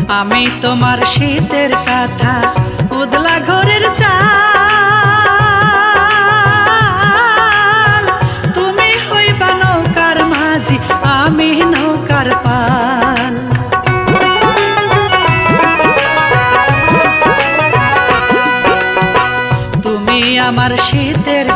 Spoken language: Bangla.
আমি তোমার শীতের কাঁথা উদলা ঘরের চাল, তুমি হইবা নৌকার মাঝি আমি নৌকার পাল। তুমি আমার শীতের